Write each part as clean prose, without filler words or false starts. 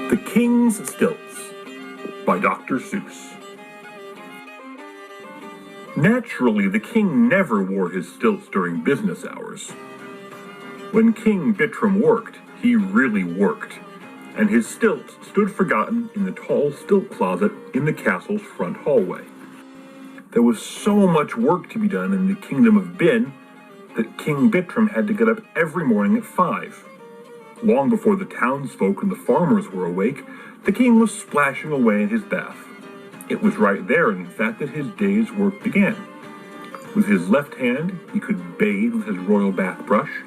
The King's Stilts by Dr. Seuss. Naturally, the king never wore his stilts during business hours. When King Bittram worked, he really worked, and his stilts stood forgotten in the tall stilt closet in the castle's front hallway. There was so much work to be done in the kingdom of Bin that King Bittram had to get up every morning at 5. Long before the townsfolk and the farmers were awake, the king was splashing away in his bath. It was right there, in fact, that his day's work began. With his left hand, he could bathe with his royal bath brush,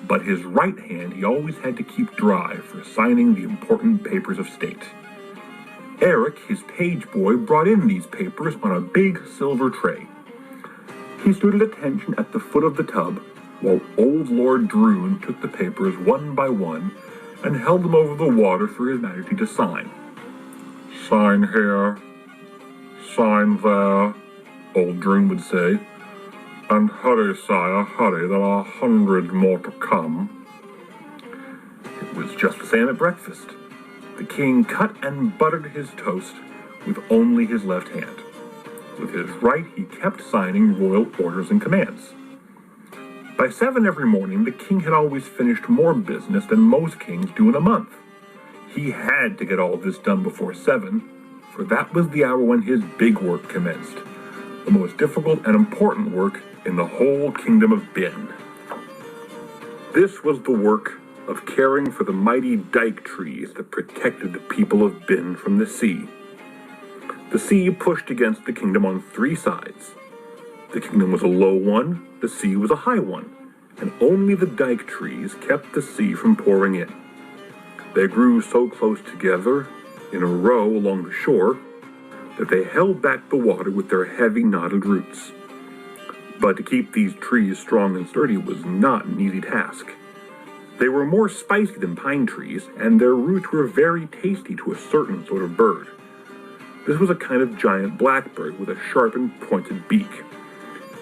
but his right hand he always had to keep dry for signing the important papers of state. Eric, his page boy, brought in these papers on a big silver tray. He stood at attention at the foot of the tub, while old Lord Droon took the papers one by one and held them over the water for His Majesty to sign. "Sign here, sign there," old Droon would say. "And hurry, sire, hurry, there are 100 more to come." It was just the same at breakfast. The king cut and buttered his toast with only his left hand. With his right, he kept signing royal orders and commands. By 7 every morning, the king had always finished more business than most kings do in a month. He had to get all this done before 7, for that was the hour when his big work commenced, the most difficult and important work in the whole kingdom of Bin. This was the work of caring for the mighty dike trees that protected the people of Bin from the sea. The sea pushed against the kingdom on 3 sides. The kingdom was a low one, the sea was a high one, and only the dike trees kept the sea from pouring in. They grew so close together, in a row along the shore, that they held back the water with their heavy knotted roots. But to keep these trees strong and sturdy was not an easy task. They were more spicy than pine trees, and their roots were very tasty to a certain sort of bird. This was a kind of giant blackbird with a sharp and pointed beak.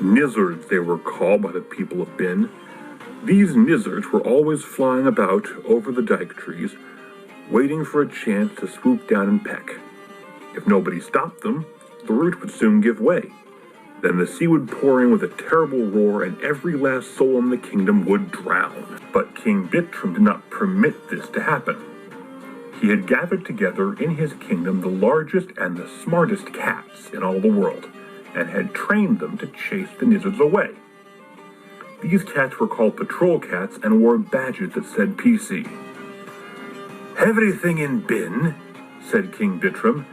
Nizzards they were called by the people of Bin. These nizzards were always flying about over the dike trees, waiting for a chance to swoop down and peck. If nobody stopped them, the root would soon give way. Then the sea would pour in with a terrible roar, and every last soul in the kingdom would drown. But King Bittram did not permit this to happen. He had gathered together in his kingdom the largest and the smartest cats in all the world, and had trained them to chase the nizzards away. These cats were called patrol cats and wore badges that said PC. "Everything in Bin," said King Bittram,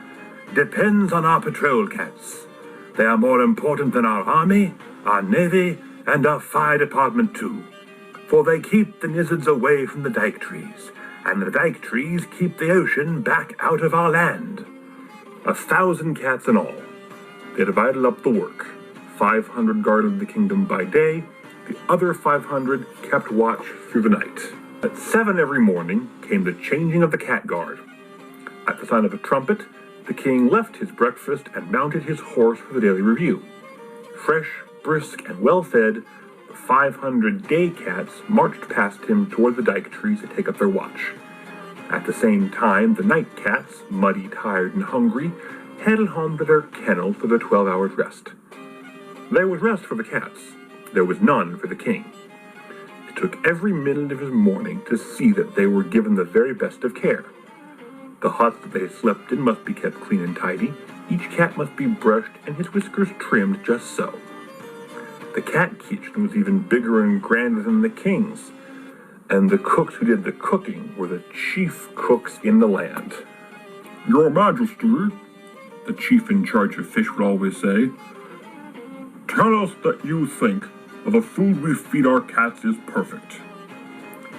"depends on our patrol cats. They are more important than our army, our navy, and our fire department too, for they keep the nizzards away from the dike trees, and the dike trees keep the ocean back out of our land." 1,000 cats in all. They divided up the work. 500 guarded the kingdom by day, the other 500 kept watch through the night. At 7 every morning came the changing of the cat guard. At the sound of a trumpet, the king left his breakfast and mounted his horse for the daily review. Fresh, brisk, and well-fed, the 500 day cats marched past him toward the dike trees to take up their watch. At the same time, the night cats, muddy, tired, and hungry, headed home to their kennel for their 12 hours rest. There was rest for the cats. There was none for the king. It took every minute of his morning to see that they were given the very best of care. The hut that they slept in must be kept clean and tidy. Each cat must be brushed and his whiskers trimmed just so. The cat kitchen was even bigger and grander than the king's, and the cooks who did the cooking were the chief cooks in the land. "Your Majesty," the chief in charge of fish would always say, "tell us that you think that the food we feed our cats is perfect."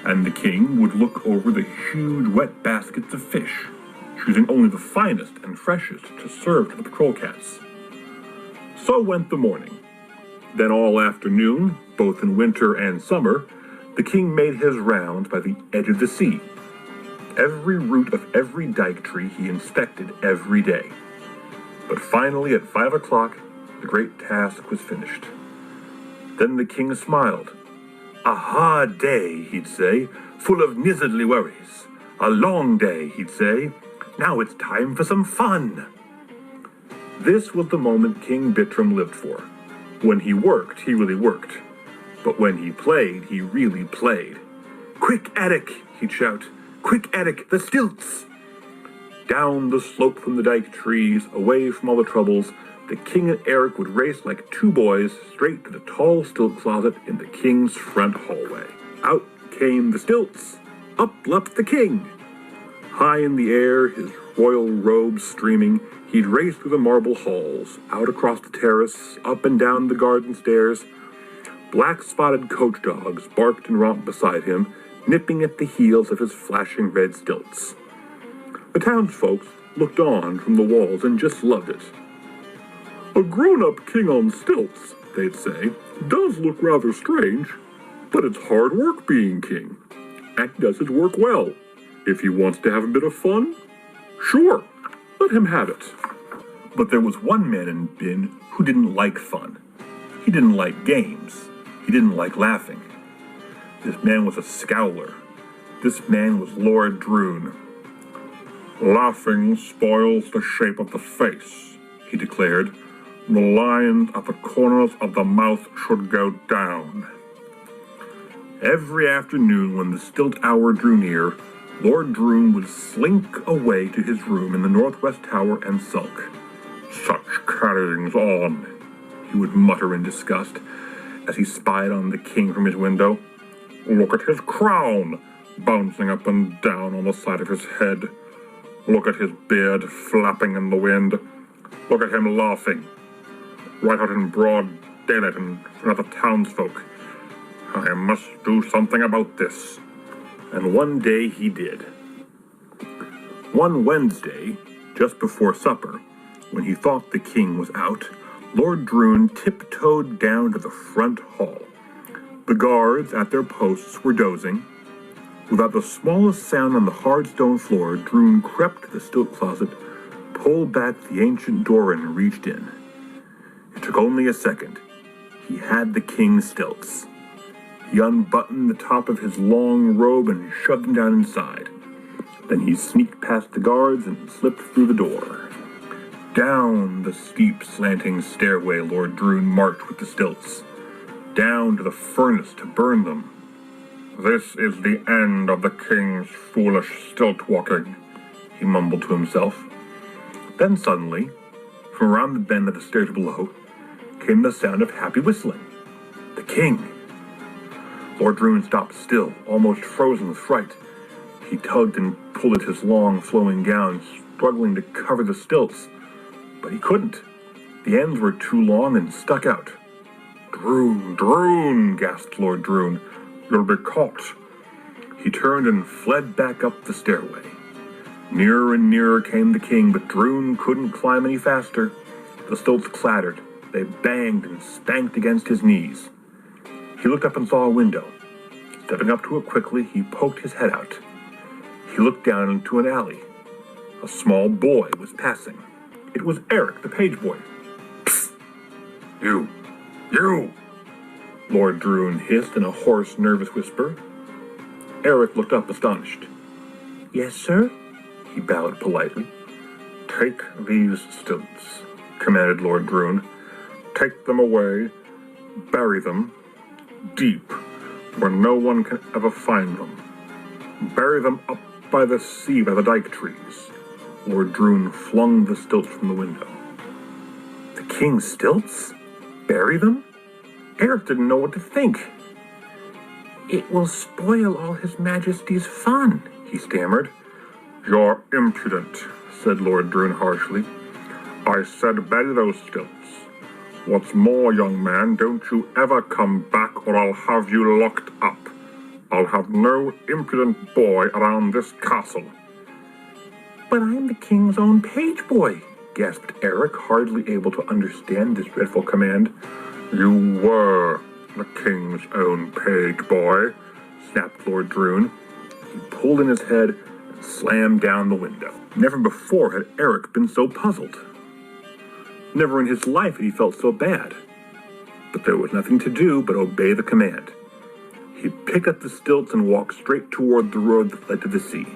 And the king would look over the huge wet baskets of fish, choosing only the finest and freshest to serve to the patrol cats. So went the morning. Then all afternoon, both in winter and summer, the king made his rounds by the edge of the sea. Every root of every dike tree he inspected every day. But finally, at 5 o'clock, the great task was finished. Then the king smiled. "A hard day," he'd say, "full of nizzardly worries. A long day, he'd say. Now it's time for some fun. This was the moment King Bittram lived for. When he worked, he really worked. But when he played, he really played. "Quick, Attic!" he'd shout. "Quick, Attic, the stilts!" Down the slope from the dike trees, away from all the troubles, the king and Eric would race like two boys straight to the tall stilt closet in the king's front hallway. Out came the stilts. Up leapt the king. High in the air, his royal robes streaming, he'd race through the marble halls, out across the terrace, up and down the garden stairs. Black-spotted coach dogs barked and romped beside him, nipping at the heels of his flashing red stilts. The townsfolk looked on from the walls and just loved it. "A grown-up king on stilts," they'd say, "does look rather strange, but it's hard work being king, and he does his work well. If he wants to have a bit of fun, sure, let him have it." But there was one man in Bin who didn't like fun. He didn't like games. He didn't like laughing. This man was a scowler. This man was Lord Droon. "Laughing spoils the shape of the face," he declared. "The lines at the corners of the mouth should go down." Every afternoon when the stilt hour drew near, Lord Droon would slink away to his room in the northwest tower and sulk. "Such carryings on," he would mutter in disgust as he spied on the king from his window. "Look at his crown, bouncing up and down on the side of his head. Look at his beard flapping in the wind. Look at him laughing, right out in broad daylight in front of the townsfolk. I must do something about this." And one day he did. One Wednesday, just before supper, when he thought the king was out, Lord Droon tiptoed down to the front hall. The guards at their posts were dozing. Without the smallest sound on the hard stone floor, Droon crept to the stilt closet, pulled back the ancient door, and reached in. It took only a second. He had the king's stilts. He unbuttoned the top of his long robe and shoved them down inside. Then he sneaked past the guards and slipped through the door. Down the steep, slanting stairway Lord Droon marched with the stilts. Down to the furnace to burn them. "This is the end of the king's foolish stilt walking," he mumbled to himself. Then suddenly, from around the bend of the stairs below, came the sound of happy whistling. The king! Lord Droon stopped still, almost frozen with fright. He tugged and pulled at his long, flowing gown, struggling to cover the stilts. But he couldn't. The ends were too long and stuck out. "Droon, Droon," gasped Lord Droon. "You'll be caught." He turned and fled back up the stairway. Nearer and nearer came the king, but Droon couldn't climb any faster. The stilts clattered. They banged and spanked against his knees. He looked up and saw a window. Stepping up to it quickly, he poked his head out. He looked down into an alley. A small boy was passing. It was Eric, the page boy. "Psst! You! Lord Droon hissed in a hoarse, nervous whisper. Eric looked up astonished. "Yes, sir?" He bowed politely. "Take these stilts," commanded Lord Droon. "Take them away, bury them deep, where no one can ever find them. Bury them up by the sea by the dike trees." Lord Droon flung the stilts from the window. The king's stilts? Bury them? Eric didn't know what to think. "It will spoil all his majesty's fun," he stammered. "You're impudent," said Lord Droon harshly. "I said bury those stilts. What's more, young man, don't you ever come back or I'll have you locked up. I'll have no impudent boy around this castle." "But I'm the king's own page boy," gasped Eric, hardly able to understand this dreadful command. "You were the king's own page boy," snapped Lord Droon. He pulled in his head and slammed down the window. Never before had Eric been so puzzled. Never in his life had he felt so bad. But there was nothing to do but obey the command. He picked up the stilts and walked straight toward the road that led to the sea.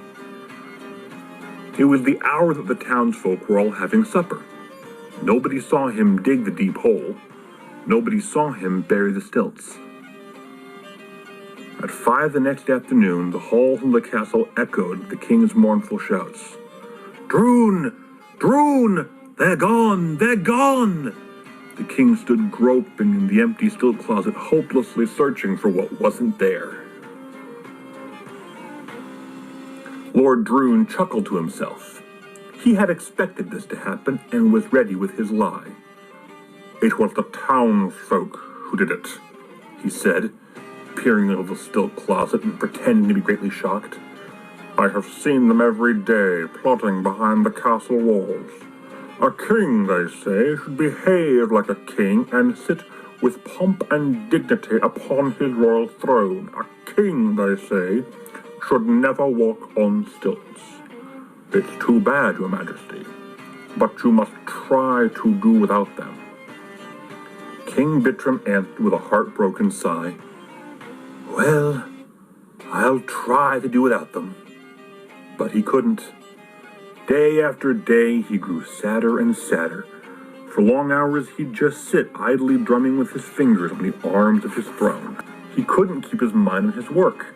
It was the hour that the townsfolk were all having supper. Nobody saw him dig the deep hole. Nobody saw him bury the stilts. At 5 the next afternoon, the halls of the castle echoed the king's mournful shouts. "Droon! Droon! They're gone! They're gone!" The king stood groping in the empty stilt closet, hopelessly searching for what wasn't there. Lord Droon chuckled to himself. He had expected this to happen and was ready with his lie. "It was the townsfolk who did it," he said, peering out of the stilt closet and pretending to be greatly shocked. "I have seen them every day, plotting behind the castle walls. A king, they say, should behave like a king and sit with pomp and dignity upon his royal throne. A king, they say, should never walk on stilts. It's too bad, Your Majesty, but you must try to do without them." King Bittram answered with a heartbroken sigh, "Well, I'll try to do without them." But he couldn't. Day after day, he grew sadder and sadder. For long hours, he'd just sit idly drumming with his fingers on the arms of his throne. He couldn't keep his mind on his work.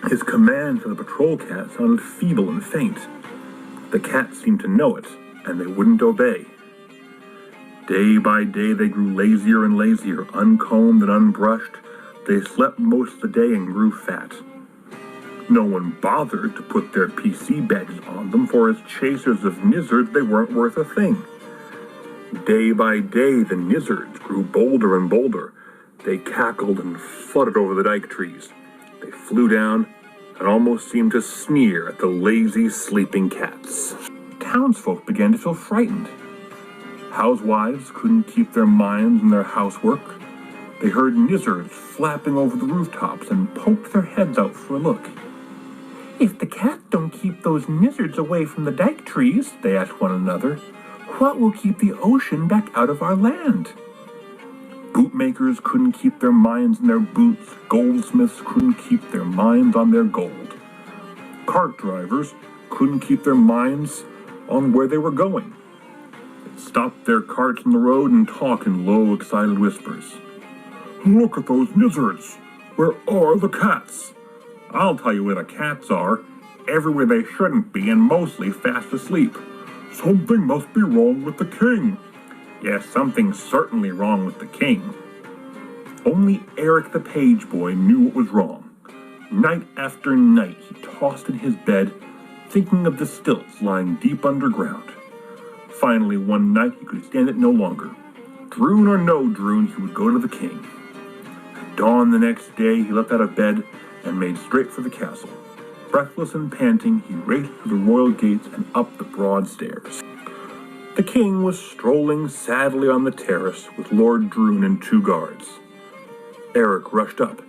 His commands to the patrol cat sounded feeble and faint. The cats seemed to know it, and they wouldn't obey. Day by day, they grew lazier and lazier, uncombed and unbrushed. They slept most of the day and grew fat. No one bothered to put their PC badges on them, for as chasers of nizzards, they weren't worth a thing. Day by day, the nizzards grew bolder and bolder. They cackled and fluttered over the dike trees. They flew down and almost seemed to sneer at the lazy, sleeping cats. Townsfolk began to feel frightened. Housewives couldn't keep their minds on their housework. They heard nizzards flapping over the rooftops and poked their heads out for a look. "If the cats don't keep those nizzards away from the dike trees," they asked one another, "what will keep the ocean back out of our land?" Bootmakers couldn't keep their minds in their boots. Goldsmiths couldn't keep their minds on their gold. Cart drivers couldn't keep their minds on where they were going. They'd stop their carts on the road and talk in low, excited whispers. "Look at those nizzards! Where are the cats?" "I'll tell you where the cats are. Everywhere they shouldn't be, and mostly fast asleep." "Something must be wrong with the king." "Yes, something's certainly wrong with the king." Only Eric the page boy knew what was wrong. Night after night he tossed in his bed, thinking of the stilts lying deep underground. Finally, one night he could stand it no longer. Droon or no Droon, he would go to the king. At dawn the next day, he leapt out of bed and made straight for the castle. Breathless and panting, he raced through the royal gates and up the broad stairs. The king was strolling sadly on the terrace with Lord Droon and 2 guards. Eric rushed up.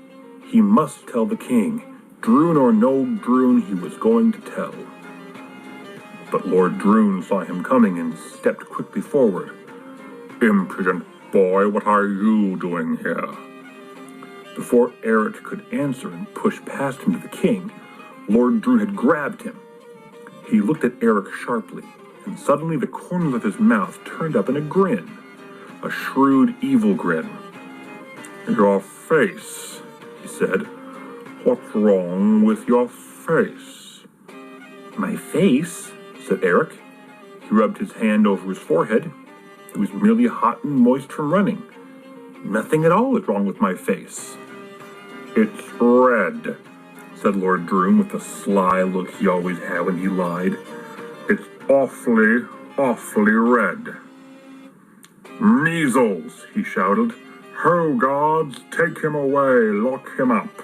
He must tell the king. Droon or no Droon, he was going to tell. But Lord Droon saw him coming and stepped quickly forward. "Impudent boy, what are you doing here?" Before Eric could answer and push past him to the king, Lord Droon had grabbed him. He looked at Eric sharply, and suddenly the corners of his mouth turned up in a grin. A shrewd, evil grin. "Your face," he said. "What's wrong with your face?" "My face?" said Eric. He rubbed his hand over his forehead. It was merely hot and moist from running. "Nothing at all is wrong with my face." "It's red," said Lord Droon with the sly look he always had when he lied. "It's awfully, awfully red." "Measles," he shouted. "Ho, guards, take him away, lock him up."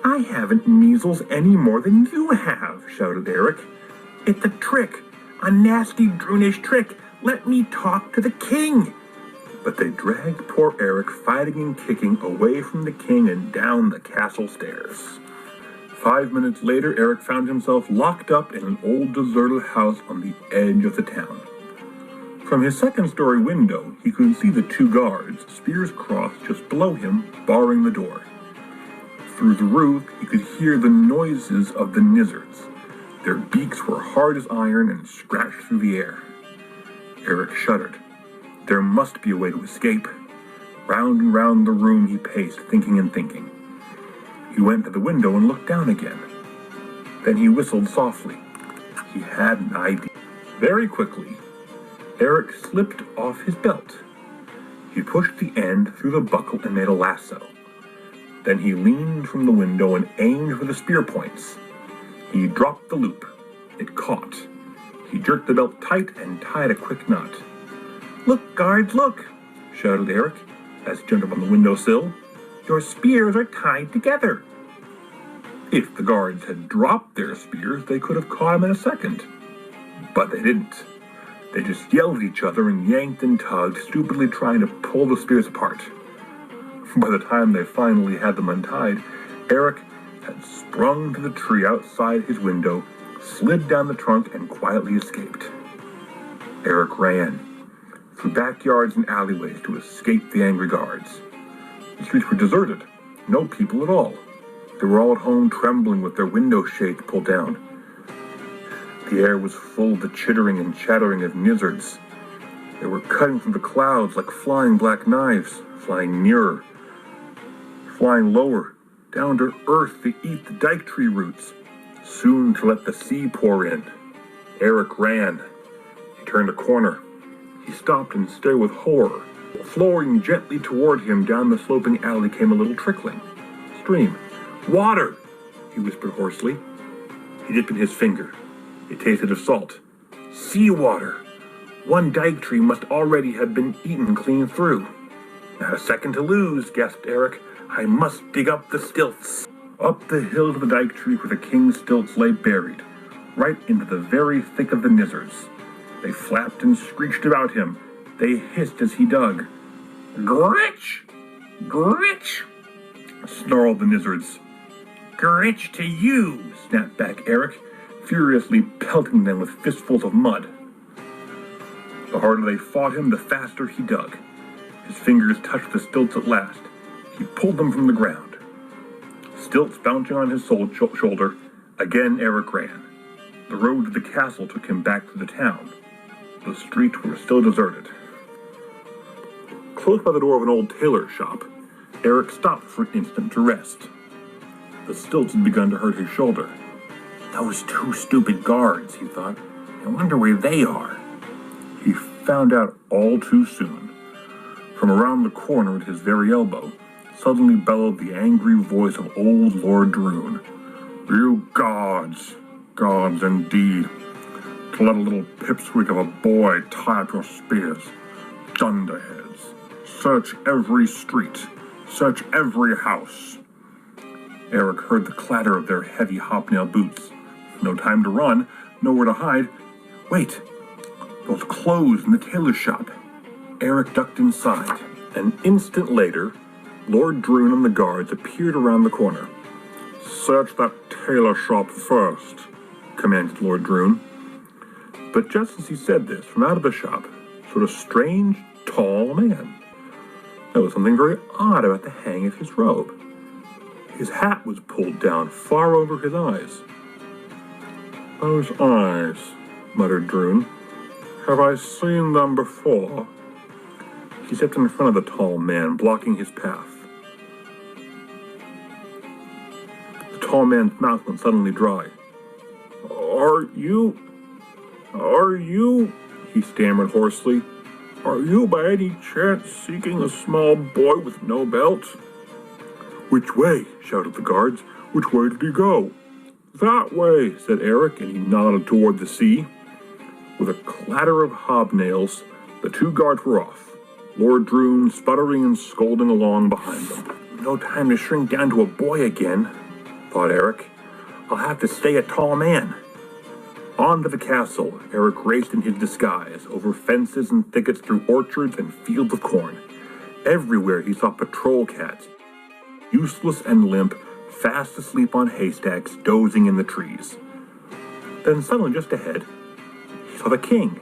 "I haven't measles any more than you have," shouted Eric. "It's a trick, a nasty Droonish trick. Let me talk to the king." But they dragged poor Eric, fighting and kicking, away from the king and down the castle stairs. 5 minutes later, Eric found himself locked up in an old deserted house on the edge of the town. From his second-story window, he could see the 2 guards, spears crossed just below him, barring the door. Through the roof, he could hear the noises of the nizzards. Their beaks were hard as iron and scratched through the air. Eric shuddered. There must be a way to escape. Round and round the room he paced, thinking and thinking. He went to the window and looked down again. Then he whistled softly. He had an idea. Very quickly, Eric slipped off his belt. He pushed the end through the buckle and made a lasso. Then he leaned from the window and aimed for the spear points. He dropped the loop. It caught. He jerked the belt tight and tied a quick knot. "Look, guards, look!" shouted Eric as he jumped up on the windowsill. "Your spears are tied together." If the guards had dropped their spears, they could have caught him in a second. But they didn't. They just yelled at each other and yanked and tugged, stupidly trying to pull the spears apart. By the time they finally had them untied, Eric had sprung to the tree outside his window, slid down the trunk, and quietly escaped. Eric ran through backyards and alleyways to escape the angry guards. The streets were deserted, no people at all. They were all at home trembling with their window shades pulled down. The air was full of the chittering and chattering of lizards. They were cutting through the clouds like flying black knives, flying nearer, flying lower, down to earth to eat the dike tree roots, soon to let the sea pour in. Eric ran. He turned a corner. He stopped and stared with horror. Flowing gently toward him down the sloping alley came a little trickling stream. "Water!" he whispered hoarsely. He dipped in his finger. It tasted of salt. Seawater! One dike tree must already have been eaten clean through. "Not a second to lose," gasped Eric. "I must dig up the stilts." Up the hill to the dike tree where the king's stilts lay buried, right into the very thick of the lizards. They flapped and screeched about him. They hissed as he dug. "Gritch! Gritch!" snarled the lizards. "Gritch to you!" snapped back Eric, furiously pelting them with fistfuls of mud. The harder they fought him, the faster he dug. His fingers touched the stilts at last. He pulled them from the ground. Stilts bouncing on his shoulder, again Eric ran. The road to the castle took him back to the town. The streets were still deserted. Close by the door of an old tailor shop, Eric stopped for an instant to rest. The stilts had begun to hurt his shoulder. "Those two stupid guards," he thought. "I wonder where they are." He found out all too soon. From around the corner at his very elbow, suddenly bellowed the angry voice of old Lord Droon. "You gods, gods indeed, to let a little pipsqueak of a boy tie up your spears. Dunderheads, search every street, search every house." Eric heard the clatter of their heavy hobnail boots. No time to run, nowhere to hide. Wait, those clothes in the tailor shop. Eric ducked inside. An instant later, Lord Droon and the guards appeared around the corner. "Search that tailor shop first," commanded Lord Droon. But just as he said this, from out of the shop stood a strange, tall man. There was something very odd about the hang of his robe. His hat was pulled down far over his eyes. "Those eyes," muttered Droon. "Have I seen them before?" He stepped in front of the tall man, blocking his path. The tall man's mouth went suddenly dry. Are you, he stammered hoarsely. "Are you by any chance seeking a small boy with no belt?" "Which way?" shouted the guards. "Which way did he go?" "That way," said Eric, and he nodded toward the sea. With a clatter of hobnails, the two guards were off, Lord Droon sputtering and scolding along behind them. "No time to shrink down to a boy again," thought Eric. "I'll have to stay a tall man." On to the castle, Eric raced in his disguise, over fences and thickets, through orchards and fields of corn. Everywhere he saw patrol cats, useless and limp, fast asleep on haystacks, dozing in the trees. Then suddenly, just ahead, he saw the king.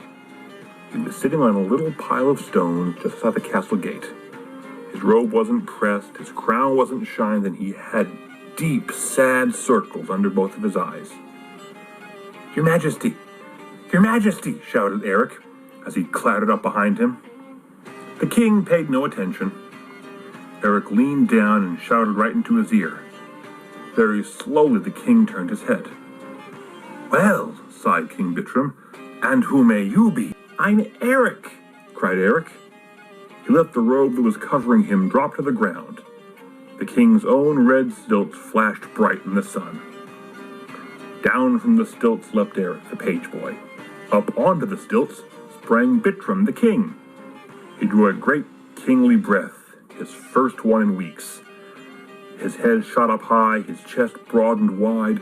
He was sitting on a little pile of stones just outside the castle gate. His robe wasn't pressed, his crown wasn't shined, and he had deep, sad circles under both of his eyes. Your Majesty! Your Majesty! Shouted Eric as he clattered up behind him. The king paid no attention. Eric leaned down and shouted right into his ear. Very slowly the king turned his head. Well, sighed King Bittram, and who may you be? I'm Eric, cried Eric. He let the robe that was covering him drop to the ground. The king's own red stilts flashed bright in the sun. Down from the stilts leapt Eric, the page boy. Up onto the stilts sprang Bittram, the king. He drew a great kingly breath, his first one in weeks. His head shot up high, his chest broad and wide.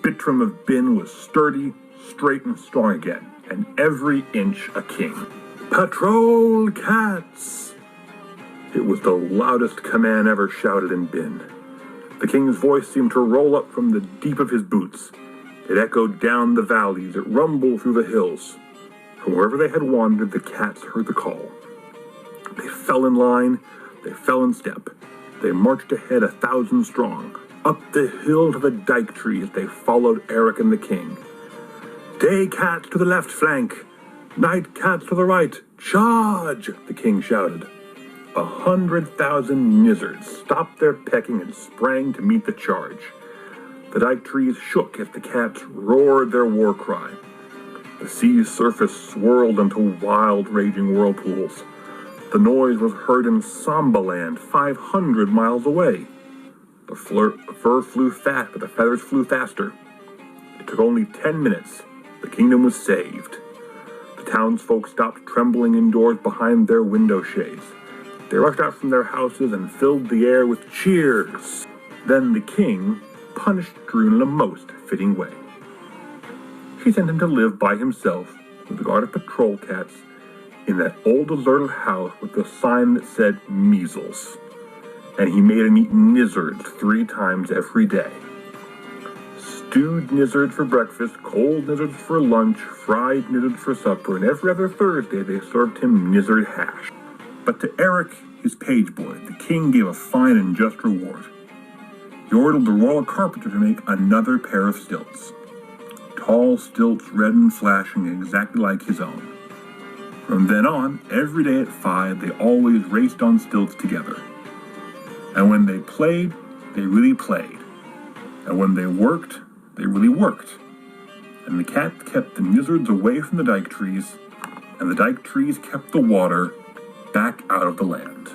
Bittram of Bin was sturdy, straight and strong again, and every inch a king. Patrol cats! It was the loudest command ever shouted in Bin. The king's voice seemed to roll up from the deep of his boots. It echoed down the valleys, it rumbled through the hills. From wherever they had wandered, the cats heard the call. They fell in line, they fell in step. They marched ahead 1,000 strong. Up the hill to the dike trees they followed Eric and the king. Day cats to the left flank, night cats to the right. Charge! The king shouted. 100,000 nizzards stopped their pecking and sprang to meet the charge. The dike trees shook as the cats roared their war cry. The sea's surface swirled into wild, raging whirlpools. The noise was heard in Sambaland, 500 miles away. The fur flew fast, but the feathers flew faster. It took only 10 minutes. The kingdom was saved. The townsfolk stopped trembling indoors behind their window shades. They rushed out from their houses and filled the air with cheers. Then the king punished Droon in a most fitting way. He sent him to live by himself with a guard of patrol cats in that old deserted house with the sign that said measles. And he made him eat nizzards 3 times every day. Stewed nizzards for breakfast, cold nizzards for lunch, fried nizzards for supper, and every other Thursday they served him nizzard hash. But to Eric, his page boy, the king gave a fine and just reward. He ordered the royal carpenter to make another pair of stilts. Tall stilts, red and flashing, exactly like his own. From then on, every day at 5, they always raced on stilts together. And when they played, they really played. And when they worked, they really worked. And the cat kept the nizzards away from the dike trees, and the dike trees kept the water back out of the land.